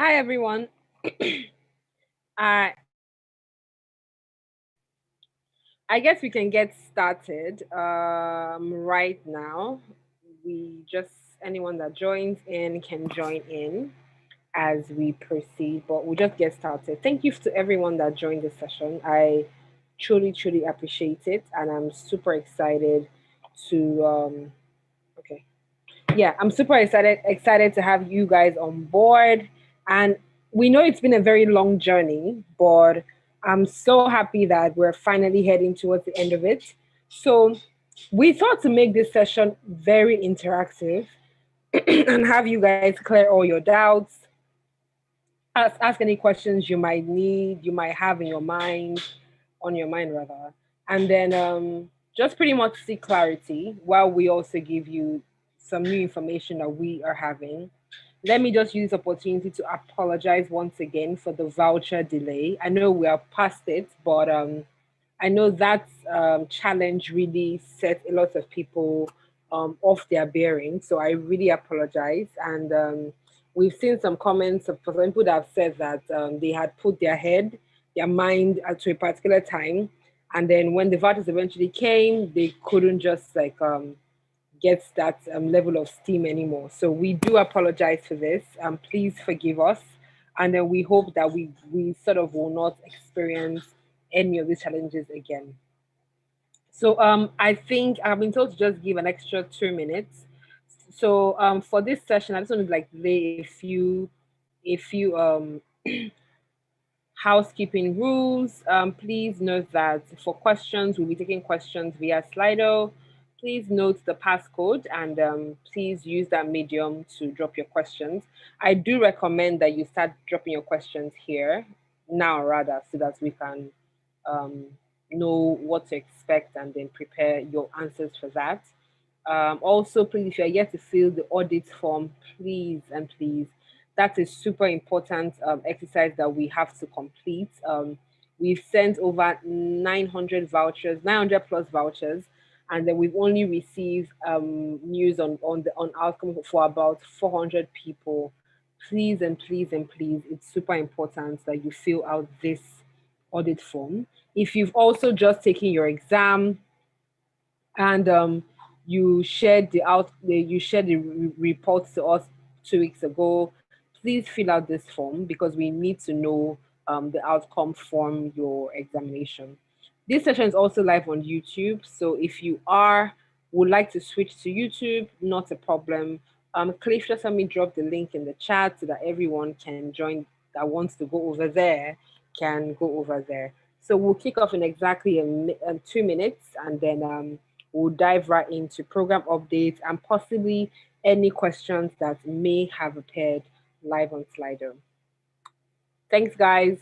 Hi everyone. I I guess we can get started right now. We just anyone that joins in can join in as we proceed, but we'll just get started. Thank you to everyone that joined this session. I truly appreciate it, and I'm super excited to okay. Yeah, I'm super excited to have you guys on board. And we know it's been a very long journey, but I'm so happy that we're finally heading towards the end of it. So we thought to make this session very interactive and have you guys clear all your doubts, ask any questions you might have in your mind, on your mind rather, and then just pretty much seek clarity while we also give you some new information that we are having. Let me just use this opportunity to apologize once again for the voucher delay. I know we are past it, but I know that challenge really set a lot of people off their bearing. So I really apologize. And we've seen some comments of for some people that have said that they had put their mind to a particular time. And then when the vouchers eventually came, they couldn't just get that level of steam anymore. So we do apologize for this. Please forgive us. And then we hope that we sort of will not experience any of these challenges again. So I think I've been told to just give an extra 2 minutes. So for this session, I just want to like lay a few housekeeping rules. Please note that for questions, we'll be taking questions via Slido. Please note the passcode and please use that medium to drop your questions. I do recommend that you start dropping your questions here now, rather, so that we can um, know what to expect and then prepare your answers for that. Also, please, if you're yet to fill the audit form, please, that is super important exercise that we have to complete. We've sent over 900 vouchers, 900 plus vouchers, and then we've only received news on outcome for about 400 people. Please, it's super important that you fill out this audit form. If you've also just taken your exam and you shared the report to us 2 weeks ago, please fill out this form because we need to know the outcome from your examination. This session is also live on YouTube, so if you are would like to switch to YouTube, not a problem. Cliff, just let me drop the link in the chat so that everyone can join that wants to go over there can go over there. So we'll kick off in exactly 2 minutes, and then we'll dive right into program updates and possibly any questions that may have appeared live on Slido. Thanks, guys.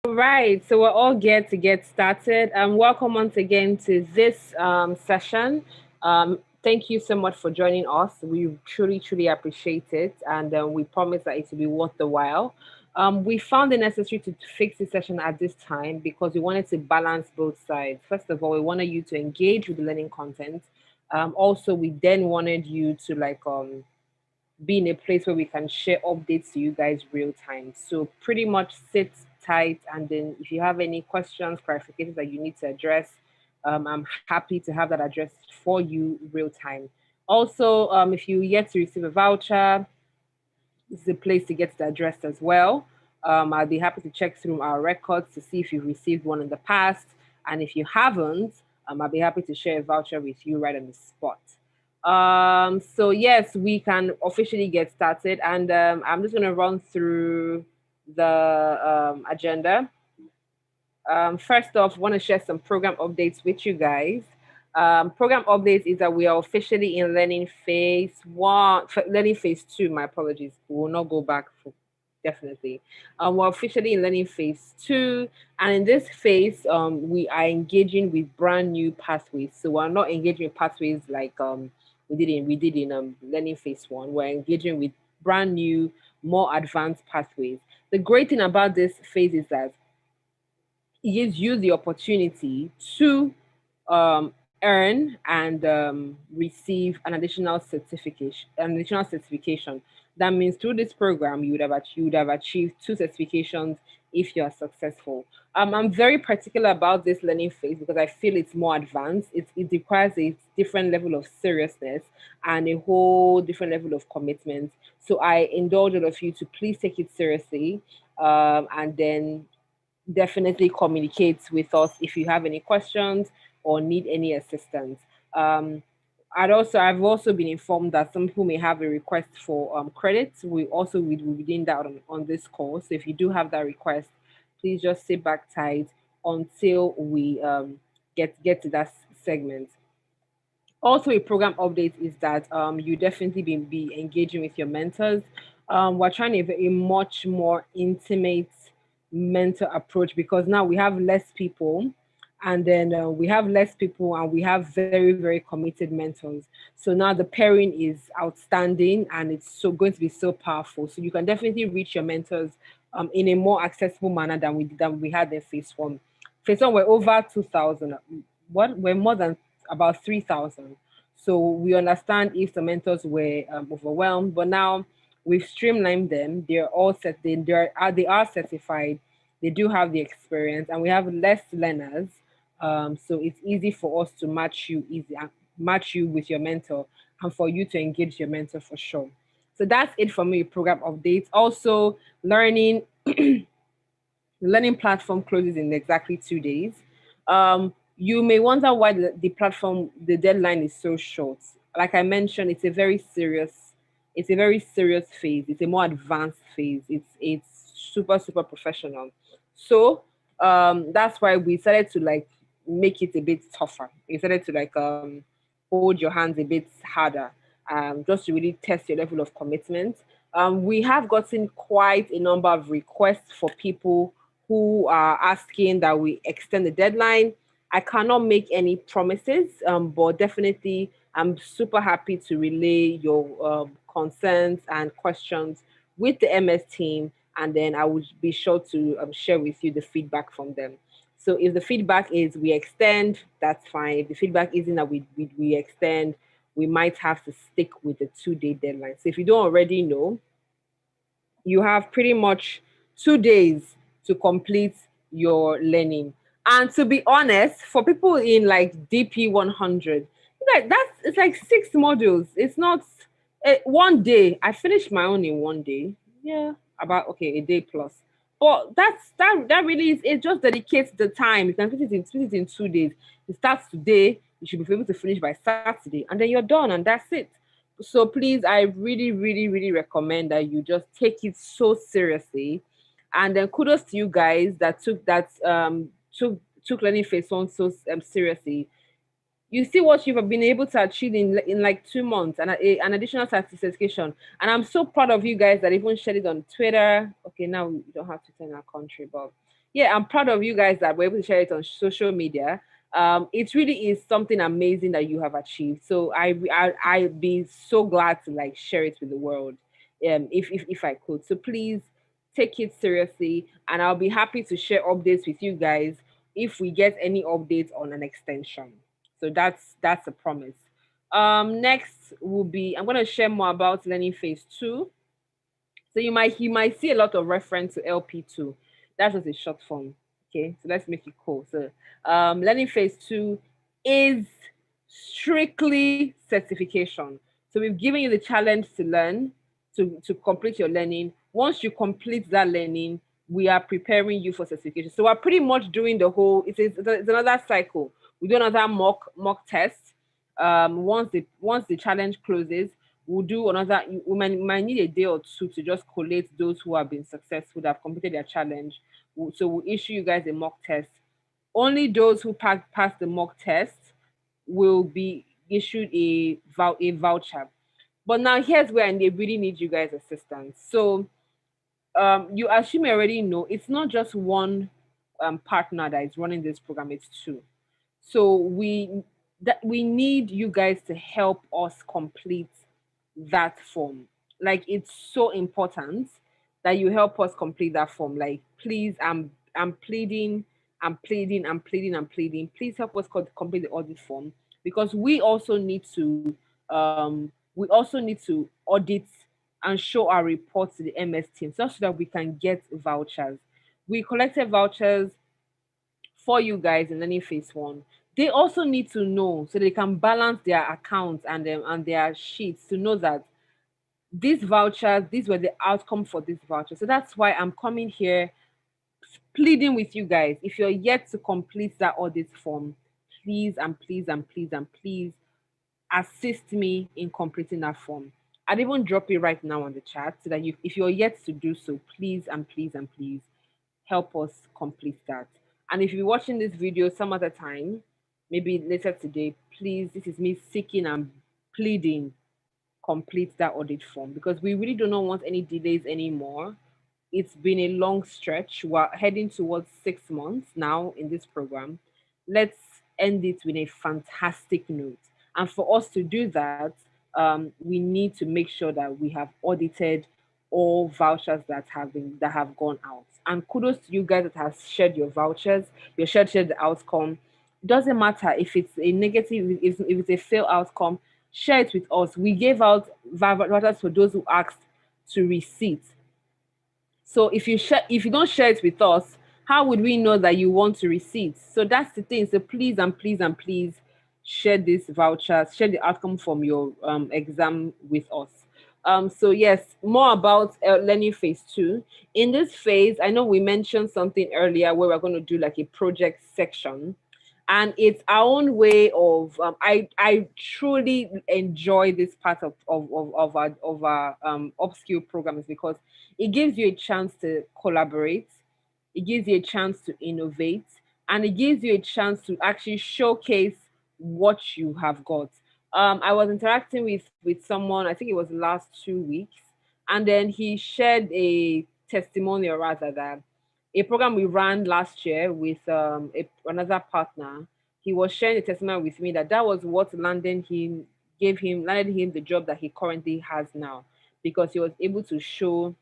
Right, so we're all geared to get started. Welcome once again to this session. Thank you so much for joining us. We truly, truly appreciate it, and we promise that it will be worth the while. We found it necessary to fix this session at this time because we wanted to balance both sides. First of all, we wanted you to engage with the learning content. Also, we then wanted you to be in a place where we can share updates to you guys real time. So pretty much sit tight, and then if you have any questions, clarifications that you need to address, I'm happy to have that addressed for you real time. Also, if you yet to receive a voucher, this is a place to get that addressed as well. I'll be happy to check through our records to see if you've received one in the past. And if you haven't, I'll be happy to share a voucher with you right on the spot. So yes, we can officially get started, and I'm just going to run through the agenda. First off, want to share some program updates with you guys. Program updates is that we are officially in learning phase one, learning phase two. My apologies. We will not go back for definitely. We're officially in learning phase two, and in this phase, we are engaging with brand new pathways. So we're not engaging with pathways like we did in learning phase one. We're engaging with brand new, more advanced pathways. The great thing about this phase is that it gives you the opportunity to earn and receive an additional certification. That means through this program, you would have achieved two certifications if you are successful. I'm very particular about this learning phase because I feel it's more advanced. It requires a different level of seriousness and a whole different level of commitment. So I indulge all of you to please take it seriously, and then definitely communicate with us if you have any questions or need any assistance. Um, I've also been informed that some people may have a request for credits. Will be doing that on this call. So if you do have that request, please just sit back tight until we get to that segment. Also, a program update is that you definitely be engaging with your mentors. We're trying to have a much more intimate mentor approach because now we have less people, and then we have less people and we have very, very committed mentors. So now the pairing is outstanding, and it's so going to be so powerful. So you can definitely reach your mentors in a more accessible manner than we had in phase one. Phase one we're over 2,000. What we're more than about 3,000. So we understand if the mentors were overwhelmed, but now we've streamlined them. They're all set. They are certified. They do have the experience, and we have less learners. So it's easy for us to match you with your mentor, and for you to engage your mentor for sure. So that's it for me. Program updates. Also, the learning platform closes in exactly 2 days. You may wonder why the deadline is so short. Like I mentioned, it's a very serious phase. It's a more advanced phase. It's super, super professional. So that's why we decided to make it a bit tougher. We decided to hold your hands a bit harder, just to really test your level of commitment. We have gotten quite a number of requests for people who are asking that we extend the deadline. I cannot make any promises, but definitely I'm super happy to relay your concerns and questions with the MS team, and then I would be sure to share with you the feedback from them. So if the feedback is we extend, that's fine. If the feedback isn't that we extend, we might have to stick with the 2 day deadline. So if you don't already know, you have pretty much 2 days to complete your learning. And to be honest, for people in like DP 100, it's like 6 modules. It's not one day. I finished my own in one day. Yeah, about okay, a day plus. But that really is it just dedicates the time. You can split it in 2 days. It starts today, you should be able to finish by Saturday, and then you're done, and that's it. So please, I really, really, really recommend that you just take it so seriously. And then kudos to you guys that took learning phase one so seriously. You see what you've been able to achieve in like 2 months, and an additional certification. And I'm so proud of you guys that even shared it on Twitter. Okay, now we don't have Twitter in our country, but yeah, I'm proud of you guys that were able to share it on social media. It really is something amazing that you have achieved. So I'd be so glad to like share it with the world, if I could. So please take it seriously, and I'll be happy to share updates with you guys if we get any updates on an extension. So that's a promise. Next will be, I'm going to share more about learning phase 2. So you might see a lot of reference to LP2. That's just a short form. Okay, so let's make it cool. So learning phase 2 is strictly certification. So we've given you the challenge to learn, to complete your learning. Once you complete that learning, we are preparing you for certification. So we're pretty much doing the whole. It's another cycle. We do another mock test. Once the challenge closes, we'll do another. We might need a day or two to just collate those who have been successful, that have completed their challenge. So we'll issue you guys a mock test. Only those who pass the mock test will be issued a voucher. But now here's where they really need you guys' assistance. So you assume you already know it's not just one partner that is running this program, it's two. So we need you guys to help us complete that form. Like, it's so important that you help us complete that form. Like, please, I'm pleading, I'm pleading. Please help us complete the audit form, because we also need to audit and show our reports to the MS team, so that we can get vouchers. We collected vouchers for you guys in any phase 1. They also need to know, so they can balance their accounts and their sheets, to know that these were the outcome for this voucher. So that's why I'm coming here pleading with you guys. If you're yet to complete that audit form, please and please and please and please assist me in completing that form. I'd even drop it right now on the chat, so that if you're yet to do so, please and please and please help us complete that. And if you're watching this video some other time, maybe later today, please, this is me seeking and pleading, complete that audit form, because we really do not want any delays anymore. It's been a long stretch. We're heading towards 6 months now in this program. Let's end it with a fantastic note. And for us to do that, we need to make sure that we have audited all vouchers that have gone out. And kudos to you guys that have shared your vouchers, shared the outcome. Doesn't matter if it's a negative, if it's a fail outcome, share it with us. We gave out vouchers for those who asked to receipt. So if you don't share it with us, how would we know that you want to receive? So that's the thing. So please and please and please share this voucher, share the outcome from your exam with us. So yes, more about learning phase 2. In this phase, I know we mentioned something earlier where we're going to do like a project section, and it's our own way of I truly enjoy this part of our upskill programs, because it gives you a chance to collaborate, it gives you a chance to innovate, and it gives you a chance to actually showcase what you have got. I was interacting with someone, I think it was the last 2 weeks, and then he shared a testimonial, rather, that a program we ran last year with another partner. He was sharing a testimony with me that was what landed him the job that he currently has now, because he was able to show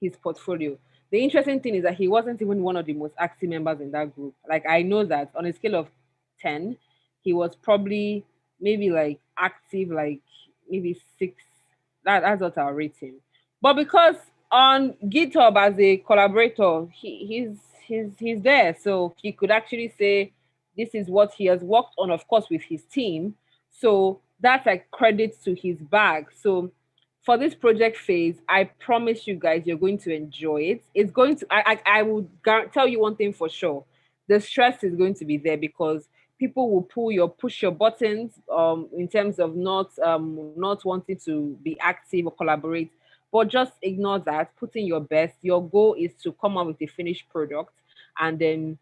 his portfolio. The interesting thing is that he wasn't even one of the most active members in that group. Like, I know that on a scale of 10, he was probably maybe like active, like maybe 6. That's what I'll rate him. But because on GitHub as a collaborator, he's there. So he could actually say this is what he has worked on, of course, with his team. So that's like credit to his bag. So for this project phase, I promise you guys, you're going to enjoy it. It's going to, I will tell you one thing for sure. The stress is going to be there, because people will push your buttons in terms of not wanting to be active or collaborate. But just ignore that. Put in your best. Your goal is to come out with a finished product, and then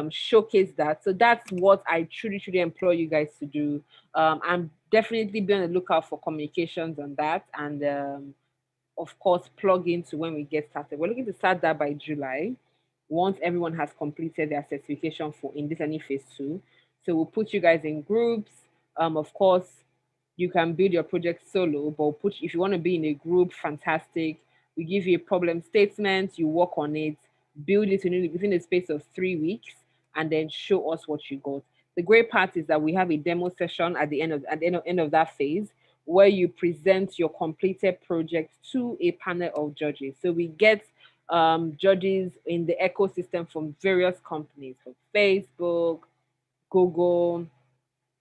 showcase that. So that's what I truly, truly implore you guys to do. I'm definitely be on the lookout for communications on that, and of course plug into when we get started. We're looking to start that by July, once everyone has completed their certification for in this any phase two. So we'll put you guys in groups. Of course, you can build your project solo, but we'll put, if you want to be in a group, fantastic. We give you a problem statement, you work on it, build it within a space of 3 weeks, and then show us what you got. The great part is that we have a demo session at the end of that phase, where you present your completed project to a panel of judges. So we get judges in the ecosystem from various companies, from Facebook, Google,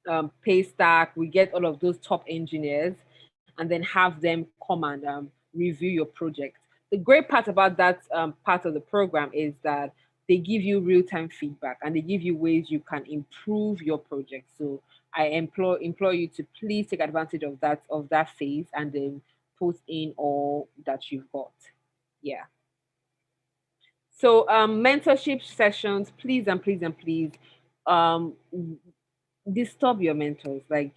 Paystack. We get all of those top engineers and then have them come and review your project. The great part about that part of the program is that they give you real-time feedback and they give you ways you can improve your project. So I implore you to please take advantage of that phase and then put in all that you've got. Yeah. So mentorship sessions, please and please and please, um, disturb your mentors, like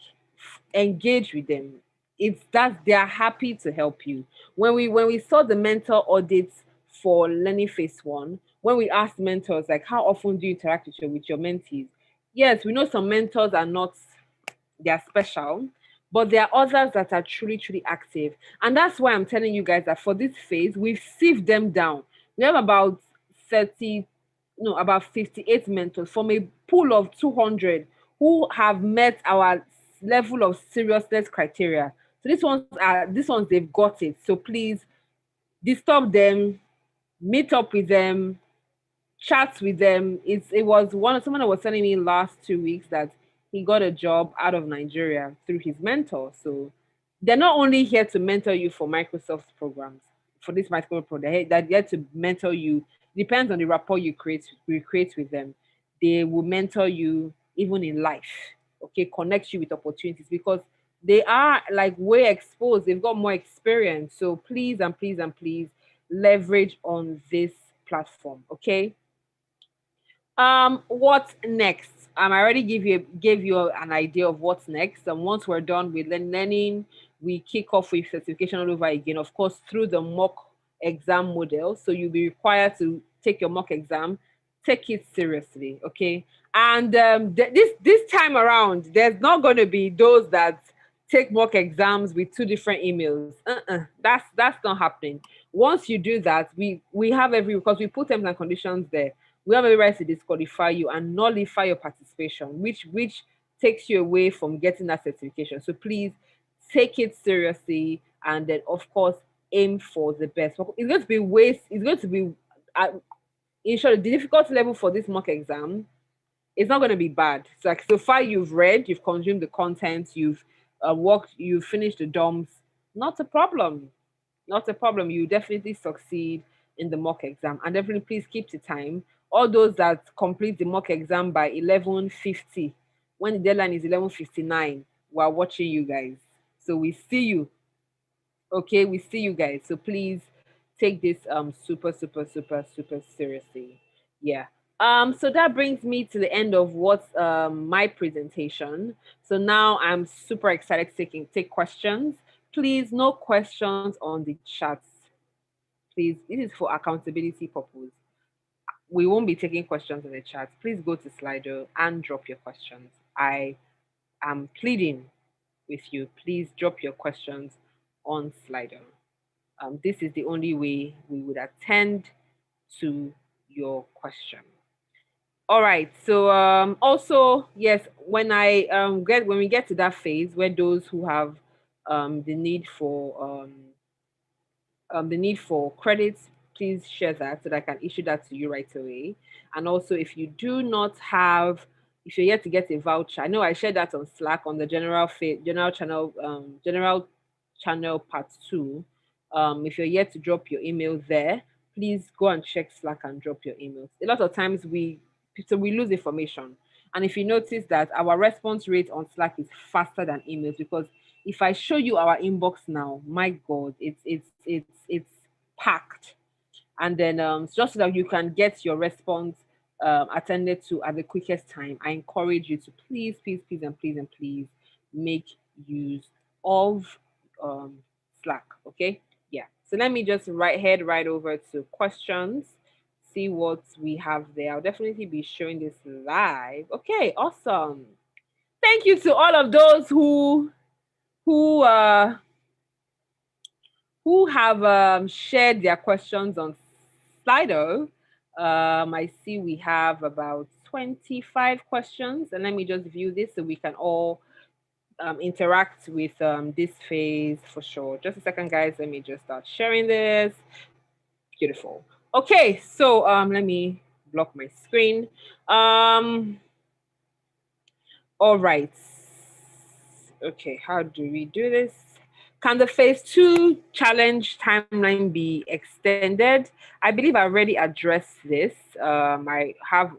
engage with them. It's that they are happy to help you. When we saw the mentor audits for learning phase one, when we asked mentors like how often do you interact with your mentees, yes, we know some mentors are not, they are special, but there are others that are truly, truly active. And that's why I'm telling you guys that for this phase, we've sieved them down. We have about 30, no, about 58 mentors from a pool of 200 who have met our level of seriousness criteria. So these ones they've got it. So please disturb them, meet up with them, chats with them. It was someone that was telling me last 2 weeks that he got a job out of Nigeria through his mentor. So they're not only here to mentor you for Microsoft programs, for this Microsoft program, they're here to mentor you. Depends on the rapport you create with them. They will mentor you even in life. Okay, connect you with opportunities because they are like way exposed. They've got more experience. So please and please and please leverage on this platform. Okay. What's next? I already gave you an idea of what's next. And once we're done with learning, we kick off with certification all over again, of course, through the mock exam model. So you'll be required to take your mock exam, take it seriously, okay? And this time around, there's not going to be those that take mock exams with two different emails. That's not happening. Once you do that, we have because we put terms and conditions there, we have every right to disqualify you and nullify your participation, which takes you away from getting that certification. So please take it seriously and then of course aim for the best. It's going to be it's going to be in short, the difficulty level for this mock exam is not going to be bad. So like so far you've read, you've consumed the content, you've worked, you've finished the DOMs, not a problem. Not a problem. You definitely succeed in the mock exam. And definitely please keep the time. All those that complete the mock exam by 11:50, when the deadline is 11:59, we're watching you guys. So we see you. Okay, we see you guys. So please take this super, super, super, super seriously. Yeah. So that brings me to the end of what's my presentation. So now I'm super excited to take questions. Please, no questions on the chats. Please, this is for accountability purpose. We won't be taking questions in the chat. Please go to Slido and drop your questions. I am pleading with you. Please drop your questions on Slido. This is the only way we would attend to your question. All right. So also, yes, when we get to that phase where those who have the need for credits, please share that so that I can issue that to you right away. And also, if you do not have, if you're yet to get a voucher, I know I shared that on Slack on the general channel part 2. If you're yet to drop your email there, please go and check Slack and drop your emails. A lot of times we lose information. And if you notice that our response rate on Slack is faster than emails, because if I show you our inbox now, my God, it's packed. And then just so that you can get your response attended to at the quickest time, I encourage you to please, please, please, and please, and please make use of Slack. Okay, yeah. So let me just head right over to questions, see what we have there. I'll definitely be showing this live. Okay, awesome. Thank you to all of those who uh who have shared their questions on Slido. I see we have about 25 questions, and let me just view this so we can all interact with this phase for sure. Just a second, guys. Let me just start sharing this. Beautiful. Okay, so let me block my screen. All right. Okay, how do we do this? Can the phase 2 challenge timeline be extended? I believe I already addressed this. I have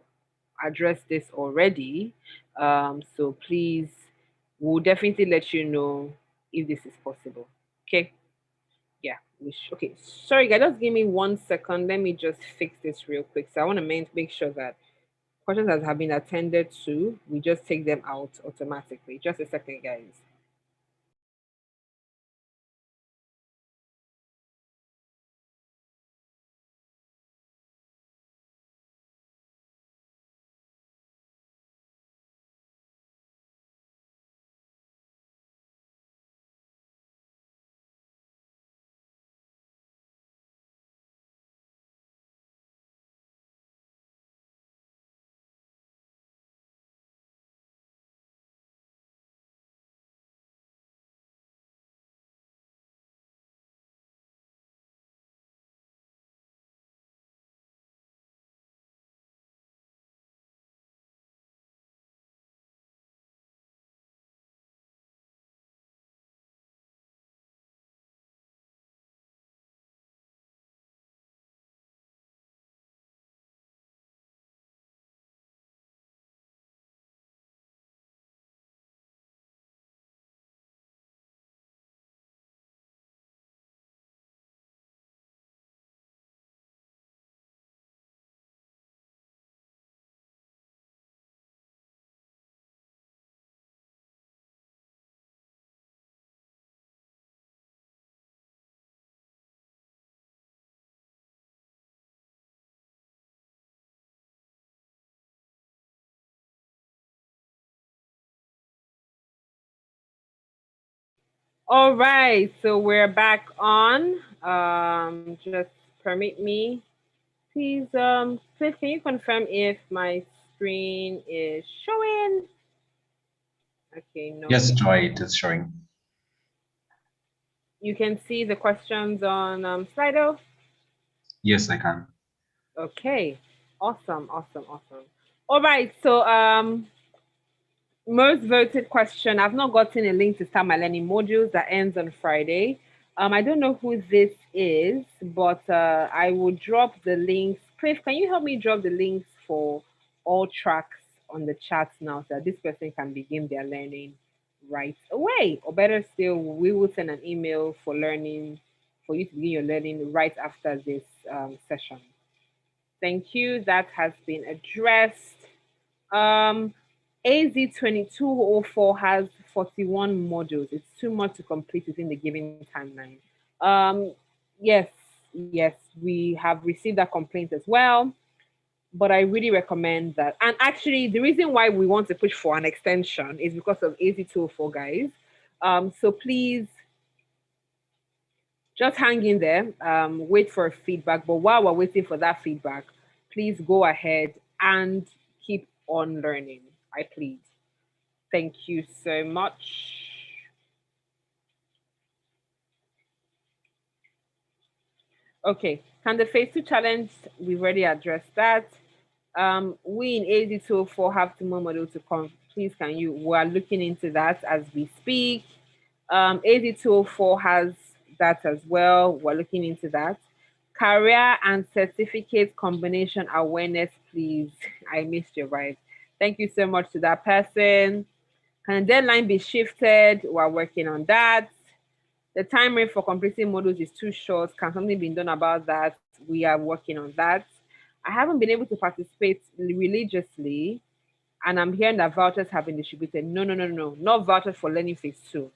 addressed this already. So please, we'll definitely let you know if this is possible. Okay. Yeah. Okay. Sorry, guys. Just give me 1 second. Let me just fix this real quick. So I want to make sure that questions that have been attended to, we just take them out automatically. Just a second, guys. All right, so we're back on. Just permit me, please. Please, can you confirm if my screen is showing? Okay, no. Yes, Joy, it is showing. You can see the questions on Slido. Yes, I can. Okay, awesome, awesome, awesome. All right, so most voted question. I've not gotten a link to start my learning modules that ends on Friday. I don't know who this is, but I will drop the links. Cliff, can you help me drop the links for all tracks on the chat now so that this person can begin their learning right away? Or better still, we will send an email for learning, for you to begin your learning right after this session. Thank you. That has been addressed. AZ2204 has 41 modules. It's too much to complete within the given timeline. Yes, yes, we have received that complaint as well. But I really recommend that. And actually, the reason why we want to push for an extension is because of AZ204, guys. So please just hang in there, wait for feedback. But while we're waiting for that feedback, please go ahead and keep on learning. I plead. Thank you so much. Okay, can the phase 2 challenge, we've already addressed that. We in AZ204 have 2 more modules to come. Please, can you? We are looking into that as we speak. AZ204 has that as well. We're looking into that. Career and certificate combination awareness, please. I missed your vibe. Thank you so much to that person. Can the deadline be shifted? We're working on that. The time frame for completing modules is too short. Can something be done about that? We are working on that. I haven't been able to participate religiously, and I'm hearing that vouchers have been distributed. No, no, no, no, not vouchers for learning phase 2.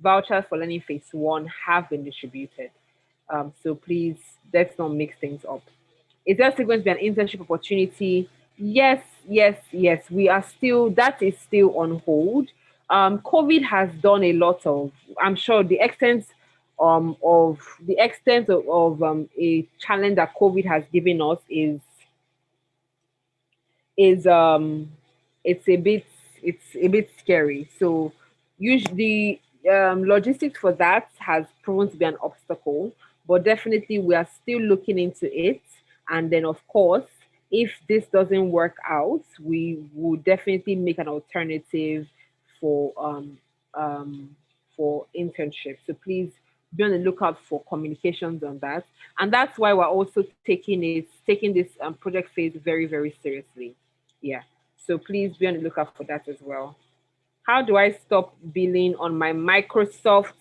Vouchers for learning phase 1 have been distributed. So please, let's not mix things up. Is there still going to be an internship opportunity? Yes, yes, yes. We are still, that is still on hold. COVID has done a lot of, I'm sure the extent of a challenge that COVID has given us is it's a bit it's a bit scary. So usually logistics for that has proven to be an obstacle, but definitely we are still looking into it. And then of course, if this doesn't work out, we will definitely make an alternative for um for internship. So please be on the lookout for communications on that. And that's why we're also taking this project phase very, very seriously. Yeah. So please be on the lookout for that as well. How do I stop billing on my Microsoft?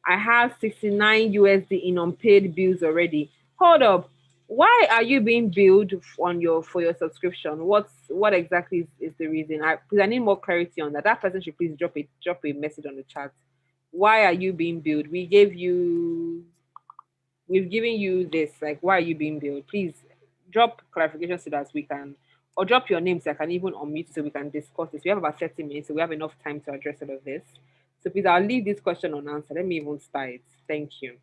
I have 69 USD in unpaid bills already. Hold up. Why are you being billed on your for your subscription? What exactly is the reason? Because I need more clarity on that. That person should please drop a message on the chat. Why are you being billed? We've given you this. Like, why are you being billed? Please drop clarification so that we can, or drop your name so I can even unmute so we can discuss this. We have about 30 minutes, so we have enough time to address all of this. So please, I'll leave this question unanswered. Let me even start. Thank you.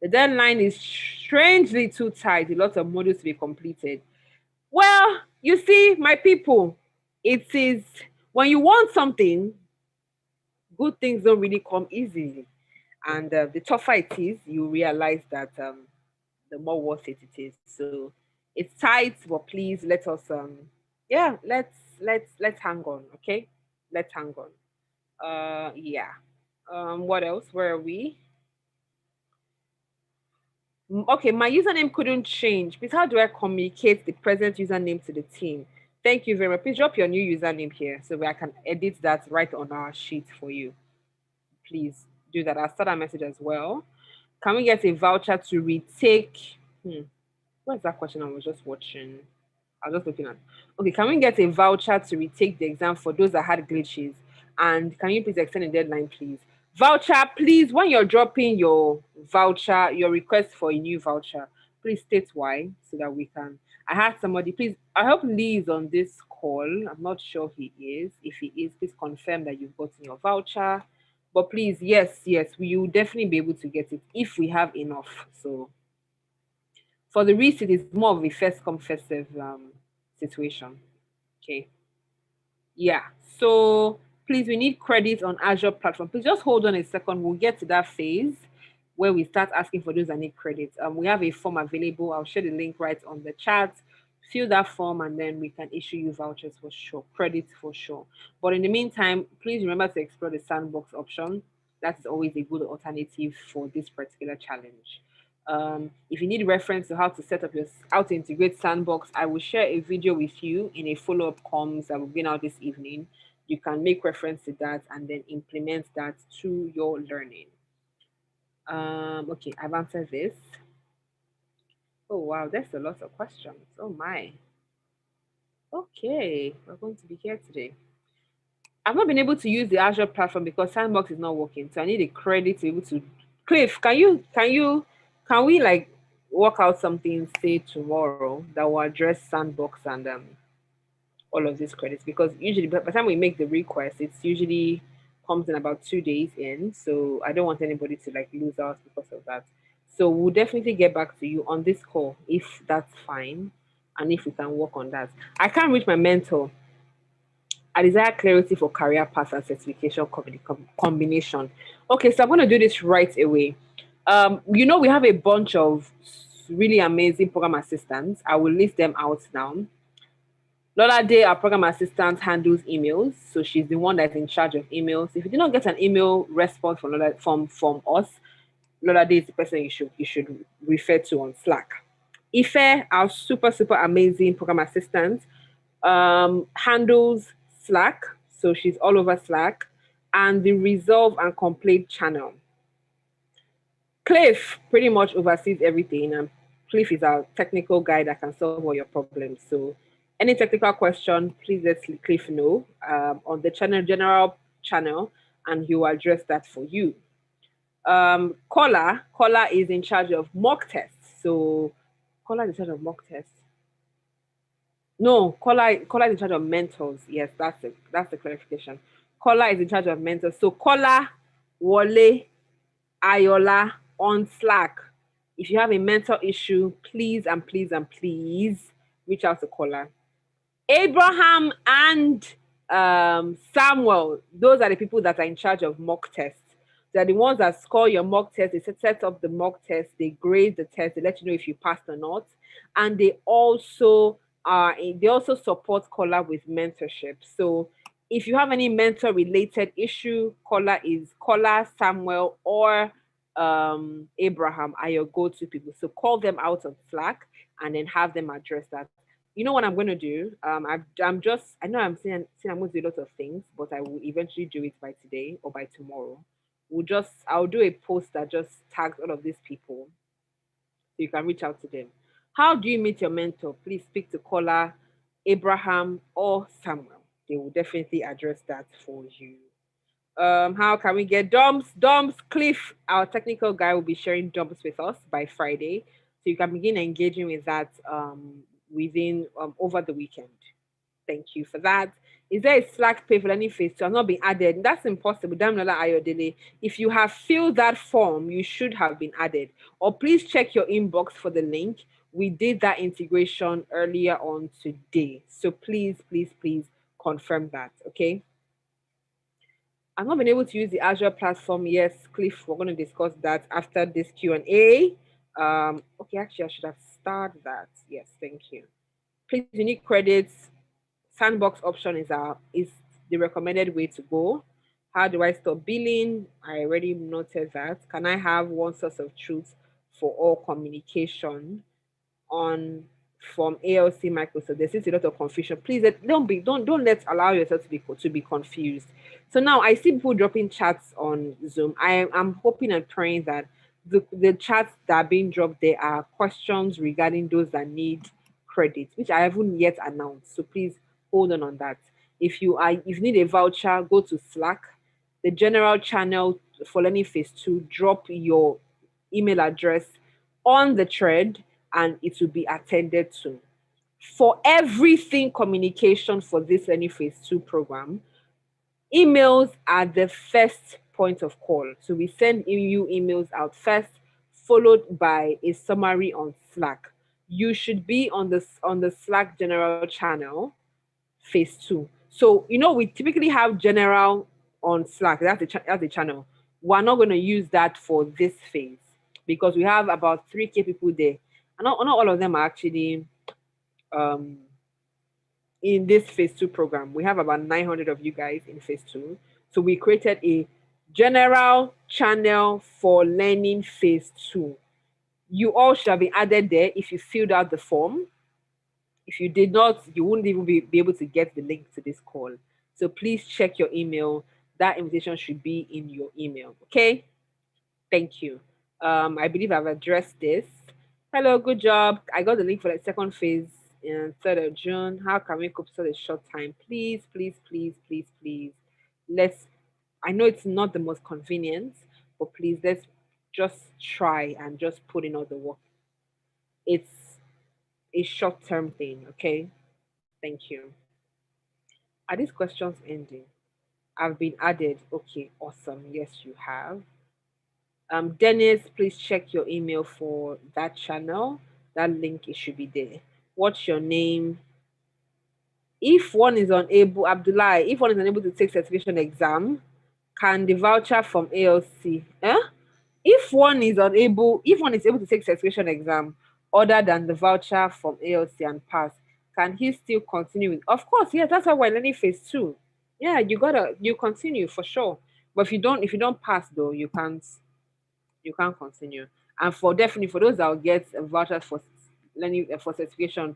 The deadline is strangely too tight. A lot of modules to be completed. Well, you see, my people, it is when you want something, good things don't really come easily. And the tougher it is, you realize that the more worth it is. So it's tight, but please let us yeah, let's hang on, okay? Let's hang on. Yeah. What else? Where are we? Okay, my username couldn't change. Please, how do I communicate the present username to the team? Thank you very much. Please drop your new username here so I can edit that right on our sheet for you. Please do that. I'll start a message as well. Can we get a voucher to retake? What's that question I was just watching? I was just looking at. Okay, can we get a voucher to retake the exam for those that had glitches? And can you please extend the deadline, please? Voucher, please, when you're dropping your voucher, your request for a new voucher, please state why so that we can. I had somebody, please, I hope Lee is on this call. I'm not sure he is. If he is, please confirm that you've gotten your voucher. But please, yes, yes, we will definitely be able to get it if we have enough. So for the receipt, it's more of a first come first serve situation. Okay. Yeah. So please, we need credit on Azure platform. Please just hold on a second. We'll get to that phase where we start asking for those that need credit. We have a form available. I'll share the link right on the chat. Fill that form and then we can issue you vouchers for sure, credits for sure. But in the meantime, please remember to explore the Sandbox option. That is always a good alternative for this particular challenge. If you need reference to how to set up how to integrate Sandbox, I will share a video with you in a follow-up comms that will be out this evening. You can make reference to that and then implement that to your learning. Okay, I've answered this. Oh wow, there's a lot of questions. Oh my. Okay, we're going to be here today. I've not been able to use the Azure platform because Sandbox is not working. So I need a credit to be able to. Cliff, can we like work out something say tomorrow that will address Sandbox and all of these credits? Because usually by the time we make the request, it's usually comes in about 2 days in. So I don't want anybody to like lose out because of that. So we'll definitely get back to you on this call if that's fine and if we can work on that. I can't reach my mentor. I desire clarity for career path and certification combination. Okay, so I'm going to do this right away. We have a bunch of really amazing program assistants. I will list them out now. Lola Day, our program assistant, handles emails, so she's the one that's in charge of emails. If you did not get an email response from us, Lola Day is the person you should refer to on Slack. Ife, our super amazing program assistant, handles Slack, so she's all over Slack, and the resolve and complaint channel. Cliff pretty much oversees everything, and Cliff is our technical guy that can solve all your problems. So any technical question, please let Cliff know on the general channel, and he will address that for you. Caller is in charge of mock tests. So caller is in charge of mock tests. No, caller is in charge of mentors. Yes, that's the clarification. Caller is in charge of mentors. So caller, Wale, Ayola on Slack. If you have a mental issue, please and please and please reach out to caller. Abraham and Samuel, those are the people that are in charge of mock tests. They're the ones that score your mock test. They set up the mock test. They grade the test. They let you know if you passed or not. And they also support caller with mentorship. So if you have any mentor related issue, caller Samuel or Abraham are your go-to people. So call them out on Slack and then have them address that. You know what I'm going to do? I know I'm saying I'm going to do a lot of things, but I will eventually do it by today or by tomorrow. I'll do a post that just tags all of these people so you can reach out to them. How do you meet your mentor? Please speak to caller Abraham or Samuel. They will definitely address that for you. How can we get dumps? Cliff, our technical guy, will be sharing dumps with us by Friday, so you can begin engaging with that within over the weekend. Thank you for that. Is there a Slack pay for any phase to have not been added? That's impossible. Damnola Ayodele. If you have filled that form, you should have been added. Or please check your inbox for the link. We did that integration earlier on today. So please confirm that. Okay. I've not been able to use the Azure platform. Yes, Cliff, we're going to discuss that after this Q&A. Okay, actually, I should have started that. Yes, thank you. Please, unique credits. Sandbox option is the recommended way to go. How do I stop billing? I already noted that. Can I have one source of truth for all communication on from ALC Microsoft? There seems a lot of confusion. Please don't let allow yourself to be confused. So now I see people dropping chats on Zoom. I'm hoping and praying that the chats that are being dropped there are questions regarding those that need credit, which I haven't yet announced. So please hold on that. If you need a voucher, go to Slack, the general channel for learning phase 2, drop your email address on the thread and it will be attended to. For everything communication for this learning phase 2 program, emails are the first point of call. So we send you emails out first, followed by a summary on Slack. You should be on the Slack general channel phase 2. So we typically have general on Slack. That's the channel. We're not going to use that for this phase because we have about 3K people there. And not all of them are actually in this phase 2 program. We have about 900 of you guys in phase 2. So we created a general channel for learning phase 2. You all should have been added there if you filled out the form. If you did not, you wouldn't even be able to get the link to this call. So please check your email. That invitation should be in your email. Okay? Thank you. I believe I've addressed this. Hello, good job. I got the link for the second phase in 3rd of June. How can we cope such a short time? Please. I know it's not the most convenient, but please, let's just try and just put in all the work. It's a short-term thing, okay? Thank you. Are these questions ending? I've been added. Okay, awesome. Yes, you have. Dennis, please check your email for that channel. That link, it should be there. What's your name? If one is unable to take certification exam, can the voucher from ALC? If one is able to take certification exam other than the voucher from ALC and pass, can he still continue with? Of course, yeah, that's why we're learning phase 2. Yeah, you continue for sure. But if you don't pass though, you can't continue. And for those that will get vouchers for learning for certification,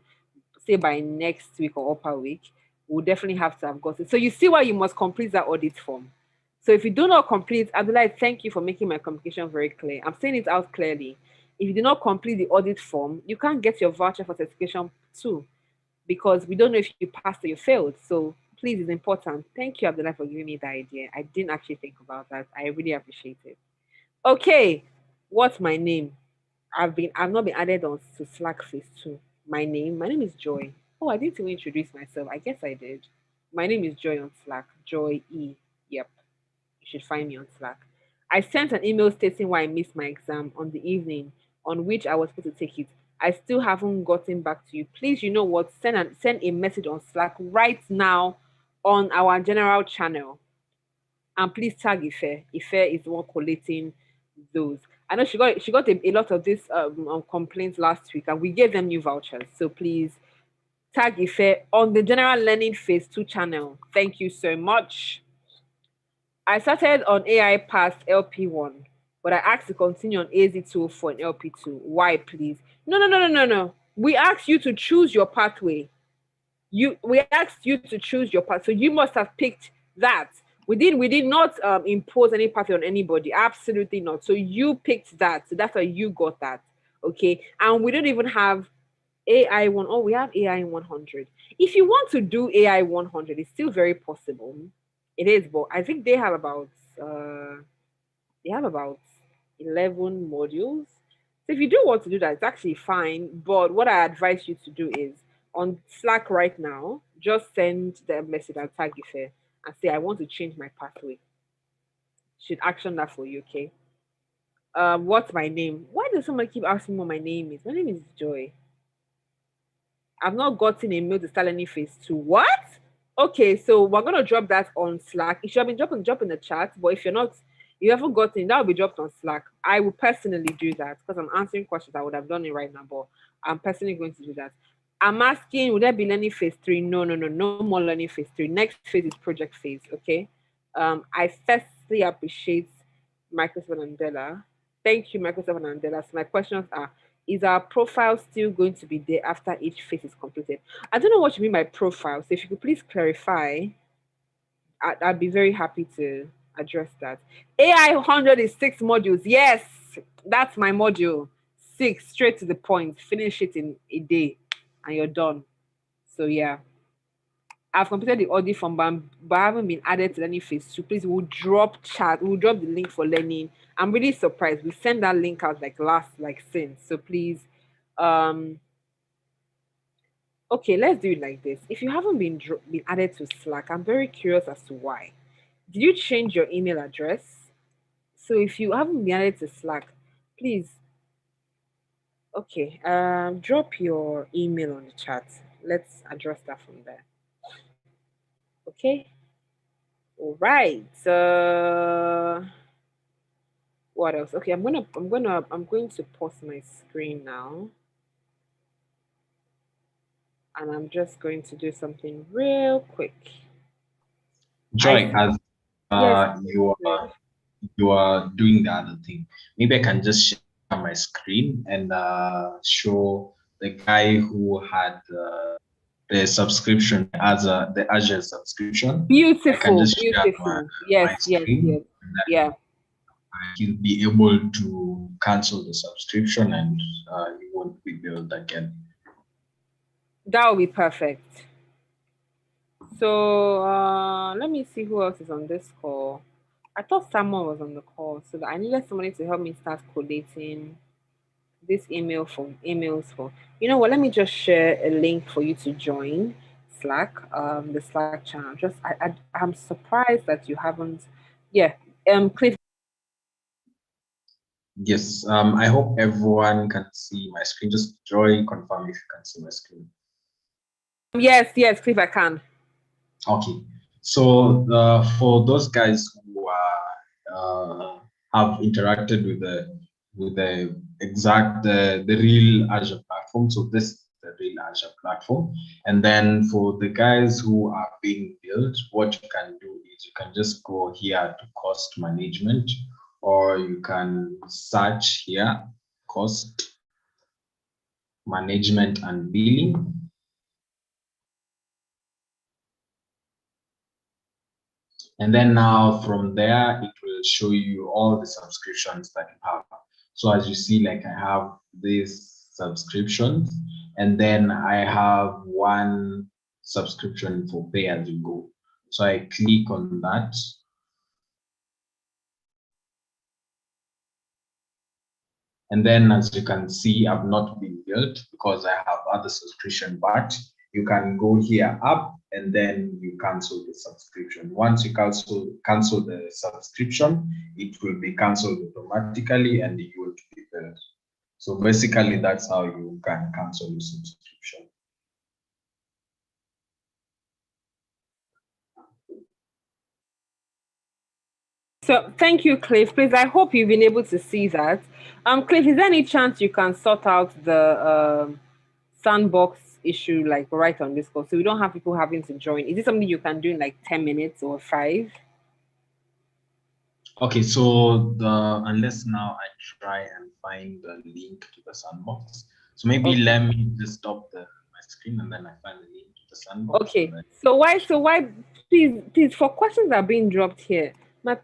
say by next week or upper week, we'll definitely have to have got it. So you see why you must complete that audit form. So if you do not complete, I'd be like, thank you for making my communication very clear. I'm saying it out clearly. If you do not complete the audit form, you can't get your voucher for certification too, because we don't know if you passed or you failed. So please, it's important. Thank you, Abdullah, for giving me the idea. I didn't actually think about that. I really appreciate it. Okay, what's my name? I've not been added on to Slack phase 2. My name is Joy. Oh, I didn't even introduce myself. I guess I did. My name is Joy on Slack. Joy E. Yep. You should find me on Slack. I sent an email stating why I missed my exam on the evening on which I was supposed to take it. I still haven't gotten back to you. Please, you know what? Send a message on Slack right now on our general channel. And please tag Ife. Ife is the one collating those. I know she got a lot of this complaints last week, and we gave them new vouchers. So please tag Ife on the General Learning Phase 2 channel. Thank you so much. I started on AI past LP1, but I asked to continue on AZ2 for an LP2. Why, please? No. We asked you to choose your pathway. We asked you to choose your path, so you must have picked that. We did not impose any pathway on anybody. Absolutely not. So you picked that. So that's why you got that. Okay. And we don't even have AI one. Oh, we have AI 100. If you want to do AI 100, it's still very possible. It is, but I think uh they have about 11 modules. So if you do want to do that, it's actually fine. But what I advise you to do is on Slack right now, just send the message and tag Ife and say, I want to change my pathway. Should action that for you, okay? What's my name? Why does someone keep asking me what my name is? My name is Joy. I've not gotten a mail to start learning phase 2. What? Okay, so we're gonna drop that on Slack. It should have been drop in the chat, but if you haven't gotten, that will be dropped on Slack. I will personally do that because I'm answering questions. I would have done it right now, but I'm personally going to do that. I'm asking, would there be learning phase 3? No more learning phase 3. Next phase is project phase. Okay. I firstly appreciate Microsoft and Della. Thank you, Microsoft and Della. So my questions are: is our profile still going to be there after each phase is completed? I don't know what you mean by profile. So if you could please clarify, I'd be very happy to address that. AI 100 is 6 modules. Yes, that's my module. 6, straight to the point. Finish it in a day and you're done. So yeah. I've completed the audit form, but I haven't been added to any phase 2. Please, we'll drop the link for learning. I'm really surprised. We sent that link out since. So please, um, okay, let's do it like this. If you haven't been added to Slack, I'm very curious as to why. Did you change your email address? So if you haven't been added to Slack, please, okay, drop your email on the chat. Let's address that from there. Okay. All right. What else? Okay, I'm going to pause my screen now, and I'm just going to do something real quick. Joy, as Yes. you are doing the other thing, maybe I can just share my screen and show the guy who had the subscrition as the Azure subscription. I can Beautiful, just share my yes. screen, and Yeah. he'll be able to cancel the subscription and he won't be billed again. That would be perfect. So let me see who else is on this call. I thought someone was on the call, so I needed somebody to help me start collating this emails for. You know what? Let me just share a link for you to join Slack, the Slack channel. I'm surprised that you haven't. Yeah, Cliff. Yes, I hope everyone can see my screen. Just Joy, confirm if you can see my screen. Yes, Cliff, I can. Okay, so for those guys who have interacted with the exact the real Azure platform, so this is the real Azure platform, and then for the guys who are being built, what you can do is you can just go here to cost management, or you can search here cost management and billing. And then now from there, it will show you all the subscriptions that you have. So as you see, like I have these subscriptions, and then I have one subscription for pay as you go. So I click on that. And then as you can see, I've not been billed because I have other subscription, but you can go here up and then you cancel the subscription. Once you cancel the subscription, it will be canceled automatically and you will be billed. So basically that's how you can cancel the subscription. So thank you, Cliff. Please, I hope you've been able to see that. Cliff, is there any chance you can sort out the Sandbox issue like right on this call, so we don't have people having to join? Is it something you can do in like 10 minutes or 5? Okay, so unless now I try and find the link to the Sandbox. So maybe Okay. let me just stop my screen and then I find the link to the Sandbox. Okay. So why please for questions that are being dropped here,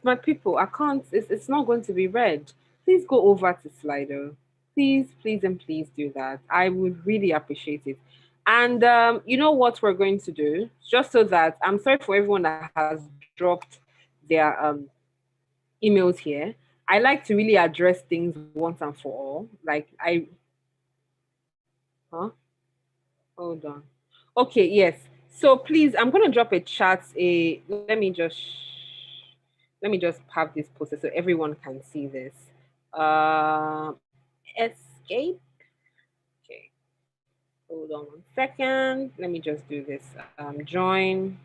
my people, I can't, it's not going to be read. Please go over to Slido. Please and please do that. I would really appreciate it. And you know what we're going to do? Just so that, I'm sorry for everyone that has dropped their emails here. I like to really address things once and for all. Like huh? Hold on. Okay, yes. So please, I'm gonna drop a chat. Let me just have this posted so everyone can see this. Escape. Okay. Hold on 1 second. Let me just do this. Join.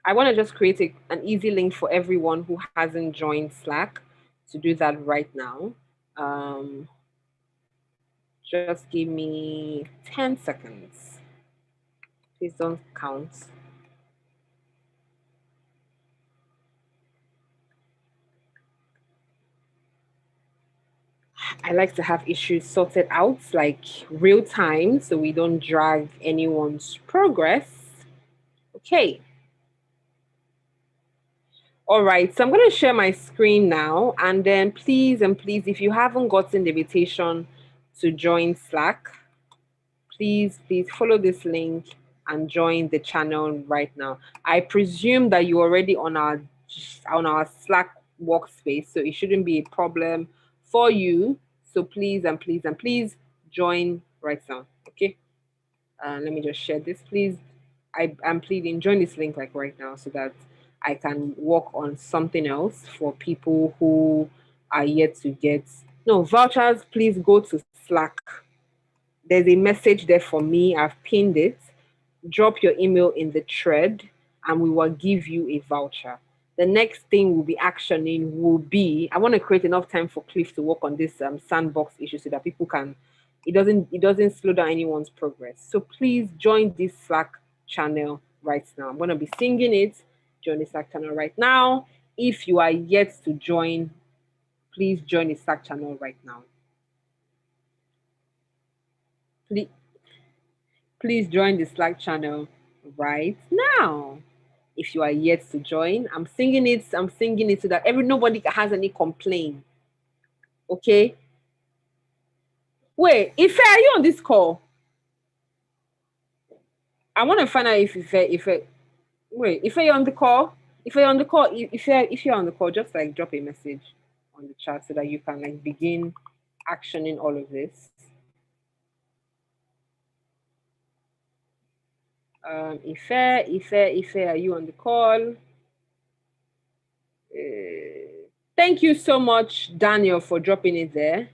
I want to just create an easy link for everyone who hasn't joined Slack to do that right now. Just give me 10 seconds. Please don't count. I like to have issues sorted out like real time so we don't drag anyone's progress. Okay. All right, so I'm going to share my screen now, and then please, if you haven't gotten the invitation to join Slack, please follow this link and join the channel right now. I presume that you're already on our Slack workspace, so it shouldn't be a problem for you. So please join right now. Okay. Let me just share this, please. I'm pleading, join this link like right now so that I can work on something else for people who are yet to get no vouchers. Please go to Slack. There's a message there for me. I've pinned it. Drop your email in the thread and we will give you a voucher. The next thing we'll be actioning will be, I want to create enough time for Cliff to work on this Sandbox issue so that people can, it doesn't slow down anyone's progress. So please join this Slack channel right now. I'm going to be singing it. Join the Slack channel right now. If you are yet to join, please join the Slack channel right now. Please join the Slack channel right now. If you are yet to join, I'm singing it so that nobody has any complaint. Okay. Wait, Ife, are you on this call? I want to find out if wait, if you're on the call, if you're on the call, if you're on the call, just like drop a message on the chat so that you can like begin actioning all of this. Ife, are you on the call? Thank you so much, Daniel, for dropping it there.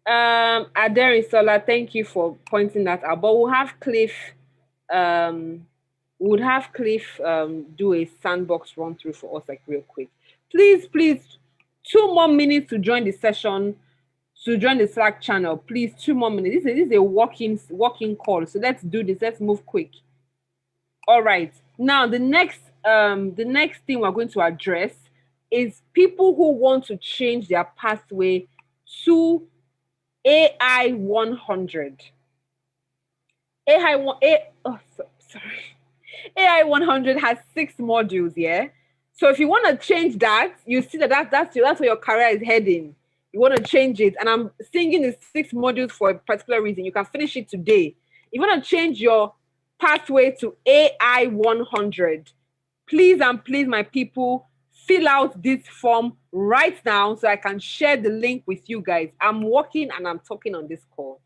Aderisola, thank you for pointing that out. But we'll have Cliff do a Sandbox run through for us like real quick. Please, 2 more minutes to join the session, to join the Slack channel. Please, 2 more minutes. This is a walking call. So let's do this. Let's move quick. All right. Now the next thing we're going to address is people who want to change their pathway to AI 100. sorry. AI 100 has 6 modules, yeah? So if you want to change that, you see that's where your career is heading. You want to change it, and I'm singing the 6 modules for a particular reason. You can finish it today. You want to change your pathway to AI 100. Please and please, my people, fill out this form right now so I can share the link with you guys. I'm working and I'm talking on this call.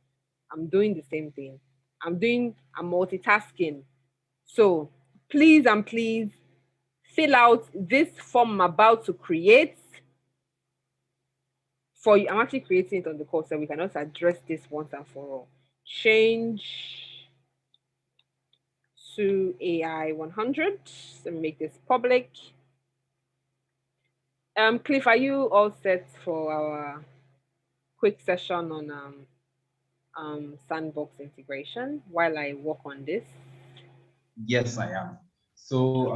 I'm doing the same thing. I'm multitasking. So please and please fill out this form I'm about to create for you. I'm actually creating it on the call so we can also address this once and for all. Change to AI 100. Let me make this public. Cliff, are you all set for our quick session on Sandbox integration while I work on this? Yes, I am. So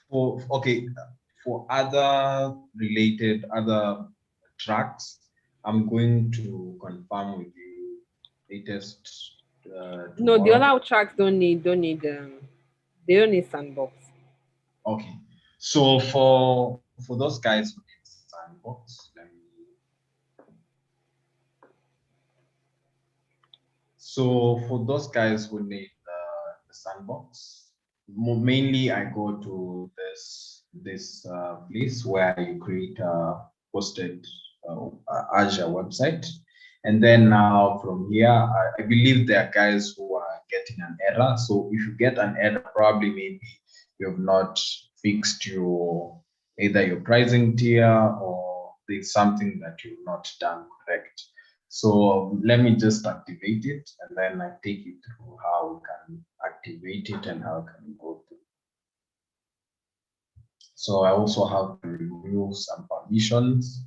for other related other tracks, I'm going to confirm with you latest No, the tomorrow. other tracks they don't need Sandbox. Okay. So for those guys who need Sandbox, so for those guys who need the Sandbox, mainly I go to this place where you create a hosted Azure website, and then now from here I believe there are guys who are getting an error. So if you get an error, probably maybe you have not fixed either your pricing tier, or there's something that you've not done correct. So let me just activate it, and then I take you through how we can activate it and how it can go through. So I also have to remove some permissions.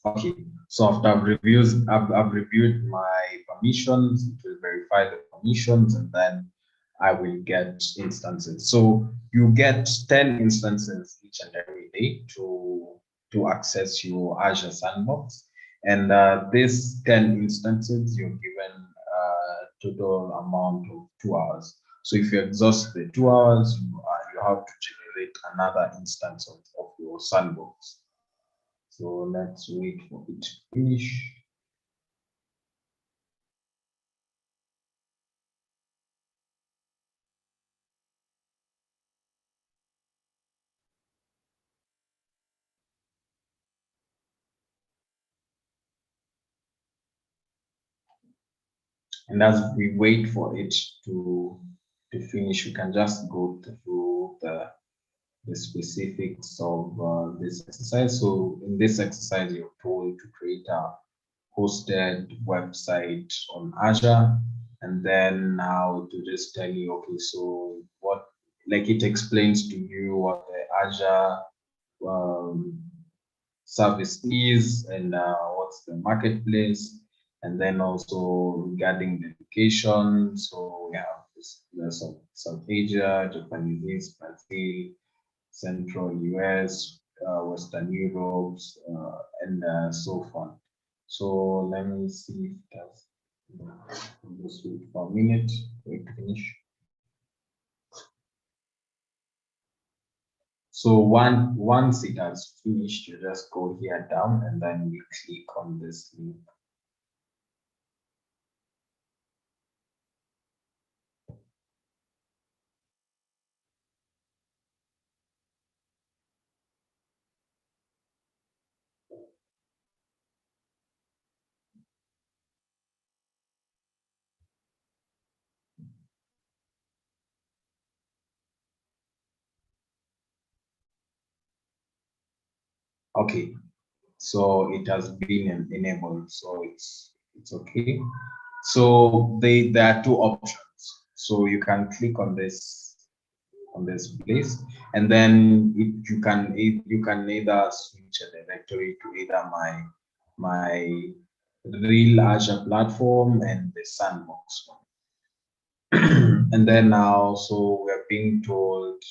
Okay, so after I've reviewed my permissions, it will verify the permissions, and then I will get instances. So you get 10 instances each and every day to access your Azure Sandbox. And these 10 instances, you're given a total amount of 2 hours. So if you exhaust the 2 hours, you have to generate another instance of your Sandbox. So let's wait for it to finish. And as we wait for it to finish, we can just go through the specifics of this exercise. So in this exercise, you're told to create a hosted website on Azure, and then now to just tell you, okay, so what, like it explains to you what the Azure service is, and what's the marketplace, and then also regarding the education. So we have there's South Asia, Japanese, Brazil, Central US, Western Europe, and so on. So let me see if it has. Just wait for a minute, wait to finish. So once it has finished, you just go here down, and then you click on this link. Okay, so it has been enabled, so it's okay. So there are two options. So you can click on this on this place, and then you can either switch a directory to either my real Azure platform and the Sandbox one. And then now, so we're being told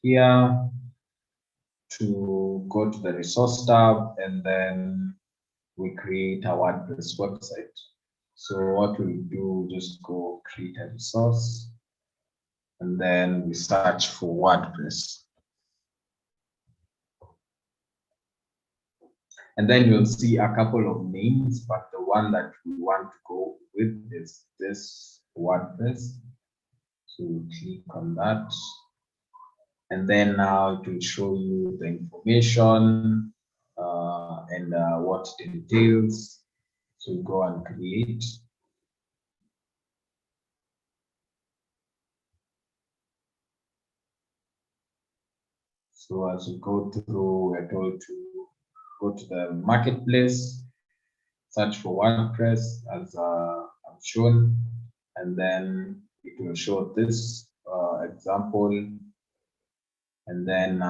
here to go to the resource tab, and then we create a WordPress website. So what we do, just go create a resource, and then we search for WordPress. And then you'll see a couple of names, but the one that we want to go with is this WordPress. So we click on that. And then now it will show you the information and what it entails. So go and create. So as we go through, we're told to go to the marketplace, search for WordPress as I've shown, and then it will show this example, and then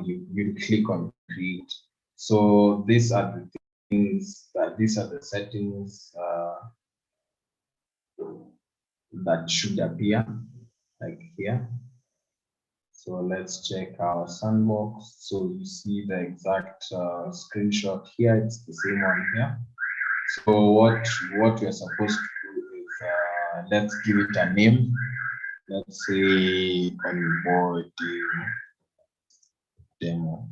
you click on create. So these are the things these are the settings that should appear like here. So let's check our Sandbox. So you see the exact screenshot here. It's the same one here. So what we're supposed to do is let's give it a name. Let's say onboarding demo.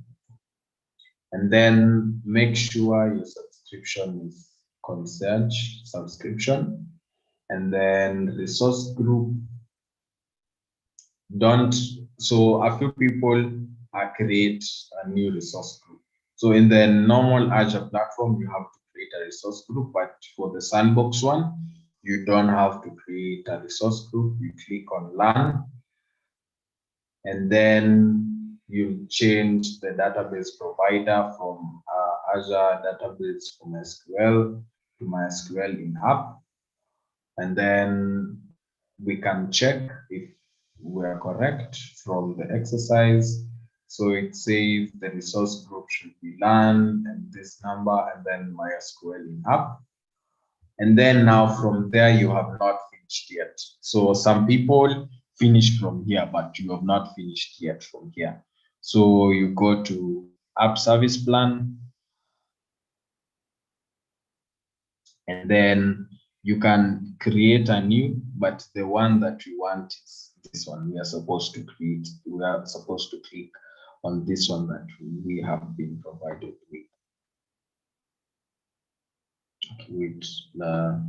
And then make sure your subscription is concierge subscription. And then resource group. So a few people create a new resource group. So in the normal Azure platform, you have to create a resource group, but for the Sandbox one, you don't have to create a resource group. You click on Learn, and then you change the database provider from Azure database from SQL to MySQL in app, and then we can check if we are correct from the exercise. So it says the resource group should be LAN and this number, and then MySQL in app. And then now from there, you have not finished yet. So some people finish from here, but you have not finished yet from here. So you go to app service plan, and then you can create a new, but the one that you want is this one. We are supposed to create, we are supposed to click on this one that we have been provided with. With the,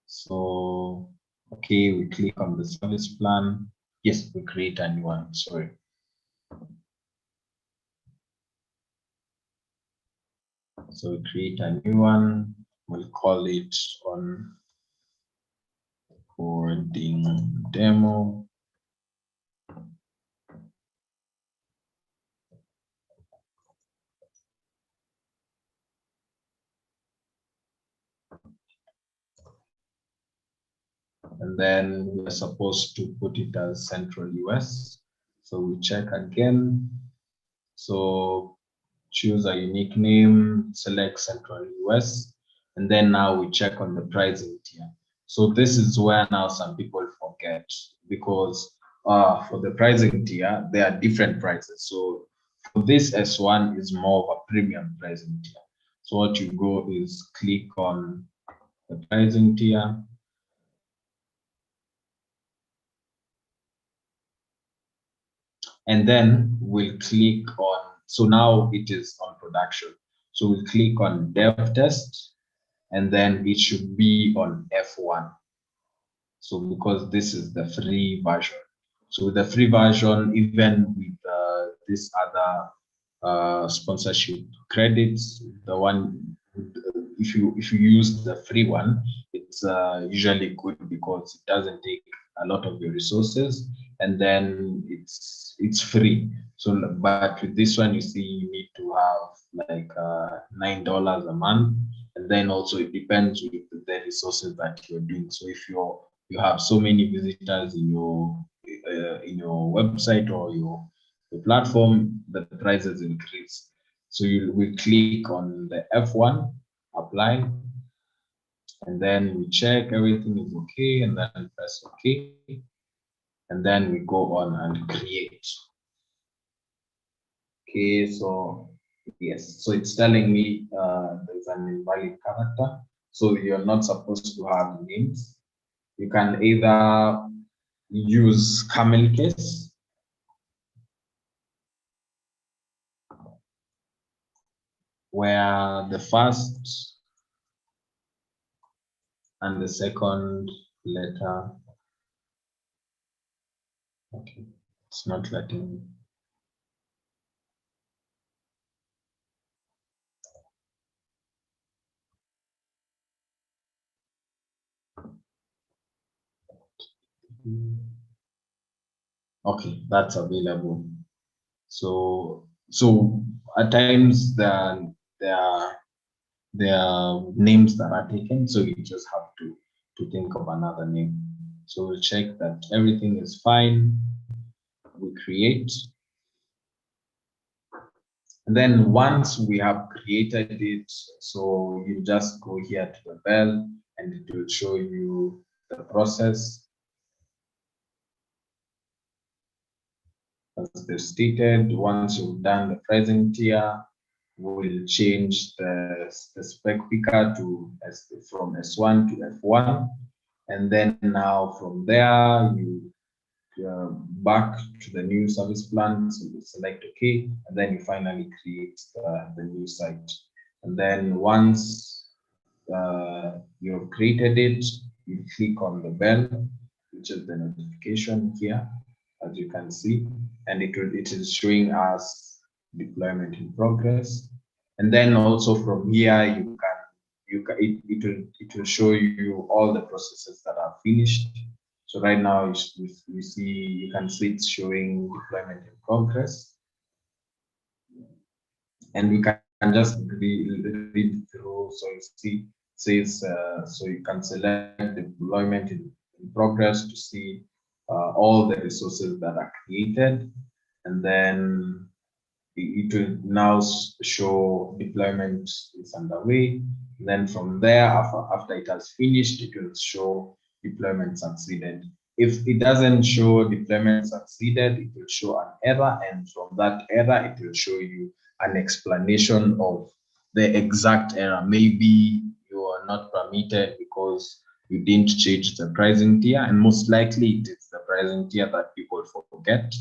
so, okay, we click on the service plan. Yes, we create a new one, sorry. So we create a new one, we'll call it onboarding demo. And then we're supposed to put it as Central US. So we check again. So choose a unique name, select Central US, and then now we check on the pricing tier. So this is where now some people forget, because for the pricing tier, there are different prices. So for this S1 is more of a premium pricing tier. So what you go is click on the pricing tier. And then we'll click on, so now it is on production. So we'll click on dev test, and then it should be on F1. So because this is the free version. So with the free version, even with this other sponsorship credits, the one, if you use the free one, it's usually good because it doesn't take a lot of your resources, and then it's free. So but with this one, you see, you need to have like $9 a month, and then also it depends with the resources that you're doing. So if you have so many visitors in in your website or your platform, the prices increase. So you will click on the F1, apply, and then we check everything is okay, and then press OK, and then we go on and create. Okay, so yes, so it's telling me there's an invalid character, so you're not supposed to have names. You can either use camel case, where the first and the second letter, okay, it's not letting me. Okay, that's available. So at times there are names that are taken, so you just have to think of another name. So we'll check that everything is fine. We create, and then once we have created it, so you just go here to the bell, and it will show you the process. As they've stated, once you've done the pricing tier, we'll change the spec picker to from S1 to F1, and then now from there you back to the new service plan. So you select OK, and then you finally create the new site. And then once you've created it, you click on the bell, which is the notification here, as you can see, and it is showing us deployment in progress. And then also from here it will show you all the processes that are finished. So right now you can see it's showing deployment in progress, and we can just read through. So you see says so you can select deployment in progress to see all the resources that are created, and then it will now show deployment is underway. Then from there, after it has finished, it will show deployment succeeded. If it doesn't show deployment succeeded, it will show an error, and from that error, it will show you an explanation of the exact error. Maybe you are not permitted because you didn't change the pricing tier, and most likely it is the pricing tier that people forget,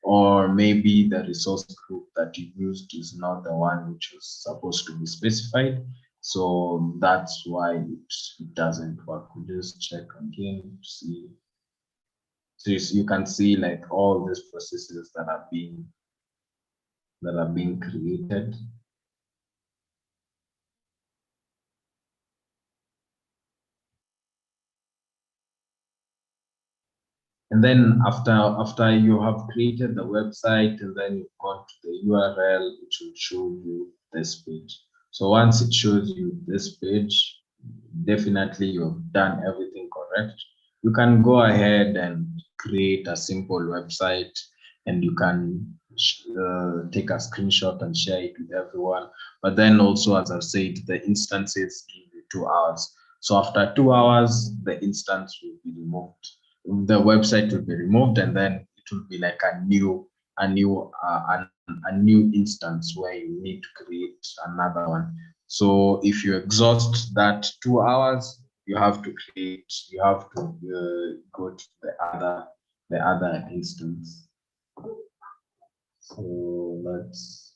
or maybe the resource group that you used is not the one which was supposed to be specified. So that's why it doesn't work. We just check again to see. So you can see like all these processes that are being created. And then after you have created the website and then you've gone to the URL, it will show you this page. So once it shows you this page, definitely you've done everything correct. You can go ahead and create a simple website, and you can take a screenshot and share it with everyone. But then also, as I've said, the instances give you 2 hours. So after 2 hours, the instance will be removed. The website will be removed, and then it will be like a new instance where you need to create another one. So if you exhaust that 2 hours, you have to go to the other instance. So let's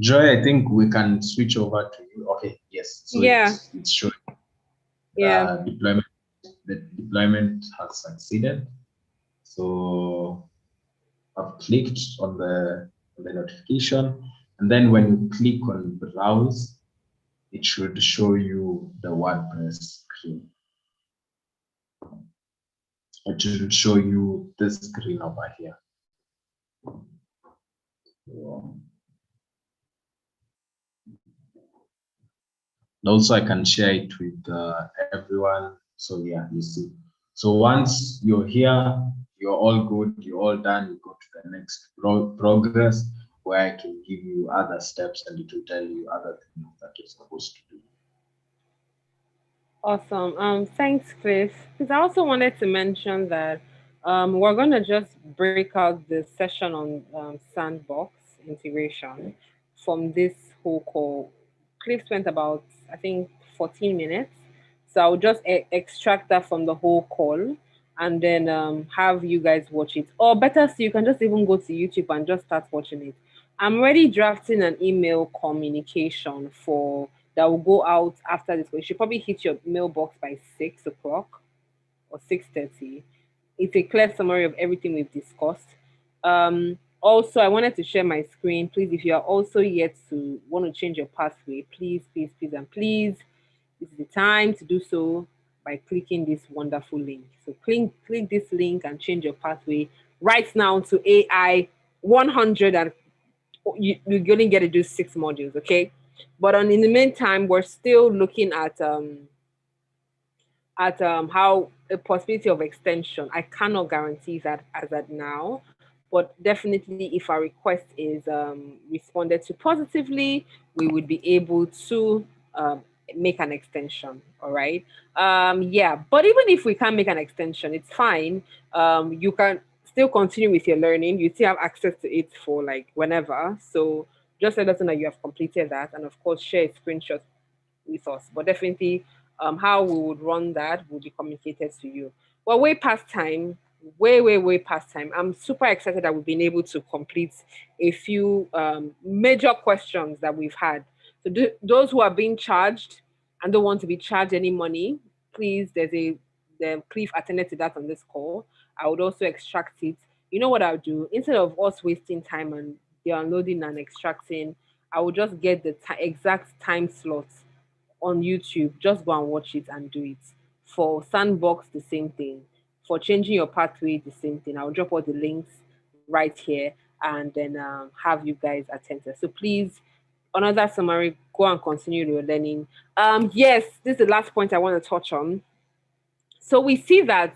Joy, I think we can switch over to you. Okay, yes. So yeah, it's showing yeah. the deployment has succeeded. So I've clicked on the notification, and then when you click on browse, it should show you the WordPress screen. It should show you this screen over here. Also, I can share it with everyone. So yeah, you see. So once you're here, you're all good, you're all done, you go to the next progress, where I can give you other steps and it will tell you other things that you're supposed to do. Awesome. Thanks, Cliff. Because I also wanted to mention that we're gonna just break out the session on Sandbox integration from this whole call. Cliff spent about, I think, 14 minutes. So I'll just extract that from the whole call and then have you guys watch it. Or better still, you can just even go to YouTube and just start watching it. I'm already drafting an email communication for that will go out after this. You should probably hit your mailbox by 6 o'clock or 6:30. It's a clear summary of everything we've discussed. Also, I wanted to share my screen. Please, if you are also yet to want to change your pathway, please, please, please, and please, this is the time to do so by clicking this wonderful link. So click this link and change your pathway right now to AI 100, and you're going to get to do 6 modules, okay? But in the meantime, we're still looking at how a possibility of extension. I cannot guarantee that as at now, but definitely if our request is responded to positively, we would be able to make an extension. All right. Yeah, but even if we can't make an extension, it's fine. You can still continue with your learning. You still have access to it for like whenever. So just let us know that you have completed that, and of course share a screenshot with us. But definitely, how we would run that will be communicated to you. Well, way past time, way past time. I'm super excited that we've been able to complete a few major questions that we've had. So those who are being charged and don't want to be charged any money, please, the Cliff attended to that on this call. I would also extract it. You know what I'll do? Instead of us wasting time and downloading and extracting, I will just get the exact time slots on YouTube. Just go and watch it and do it. For Sandbox, the same thing. For changing your pathway, the same thing. I'll drop all the links right here and then have you guys attend to. So please, another summary, go and continue your learning. Yes, this is the last point I want to touch on. So we see that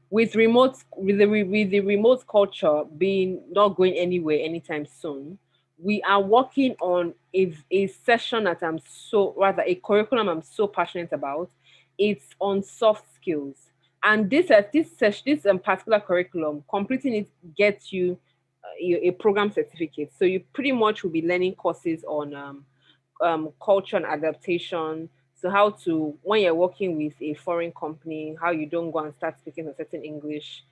with the remote culture being not going anywhere anytime soon, we are working on a session that I'm so rather a curriculum I'm so passionate about. It's on soft skills, and this particular curriculum, completing it gets you a program certificate. So you pretty much will be learning courses on culture and adaptation. So how to, when you're working with a foreign company, how you don't go and start speaking a certain English,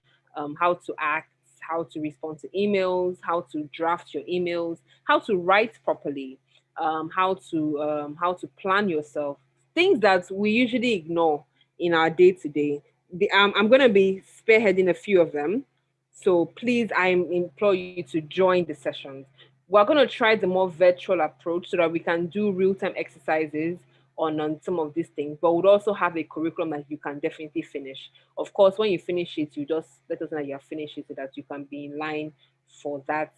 how to act, how to respond to emails, how to draft your emails, how to write properly, how to plan yourself. Things that we usually ignore in our day to day. I'm going to be spearheading a few of them. So please, I implore you to join the sessions. We're going to try the more virtual approach so that we can do real-time exercises on some of these things, but we'll also have a curriculum that you can definitely finish. Of course, when you finish it, you just let us know that you have finished it so that you can be in line for that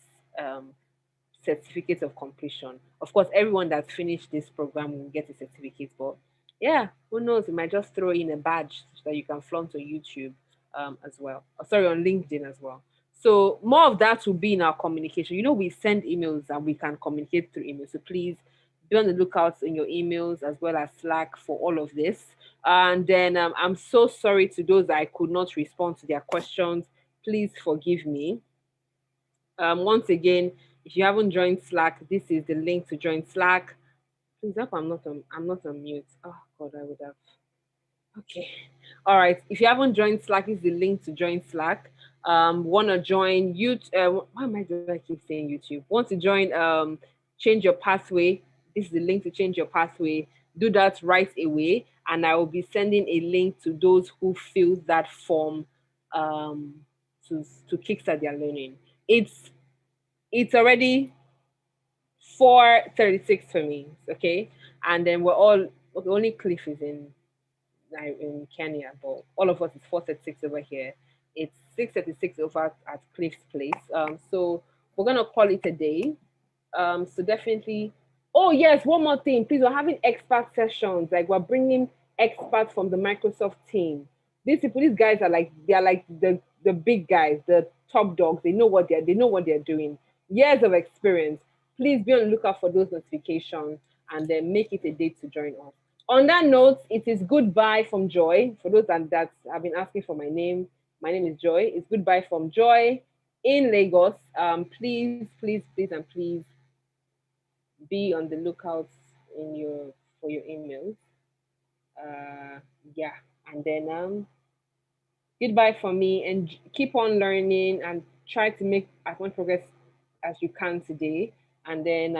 certificate of completion. Of course, everyone that's finished this program will get a certificate, but yeah, who knows? We might just throw in a badge so that you can flaunt on YouTube as well. Sorry, on LinkedIn as well. So more of that will be in our communication. You know, we send emails and we can communicate through email. So please be on the lookout in your emails as well as Slack for all of this. And then I'm so sorry to those that I could not respond to their questions. Please forgive me. Once again, if you haven't joined Slack, this is the link to join Slack. Please hope I'm not on mute. Oh God, I would have. Okay. All right. If you haven't joined Slack, this is the link to join Slack. Want to join YouTube? Why am I do I keep saying YouTube? Want to join? Change your pathway. This is the link to change your pathway. Do that right away, and I will be sending a link to those who fill that form to kickstart their learning. It's already 4:36 for me. Okay, and then we're all okay, only Cliff is in Kenya, but all of us is 4:36 over here. It's 6:36 over at Cliff's place. So we're gonna call it a day. So definitely. Oh yes, one more thing, please. We're having expert sessions. Like we're bringing experts from the Microsoft team. These people, these guys are like they are like the big guys, the top dogs. They know what they're doing. Years of experience. Please be on the lookout for those notifications and then make it a date to join us. On that note, it is goodbye from Joy. For those that have been asking for my name is Joy. It's goodbye from Joy in Lagos. Please, and please be on the lookout in your for your emails. Uh, yeah, and then goodbye from me, and keep on learning and try to make as much progress as you can today. And then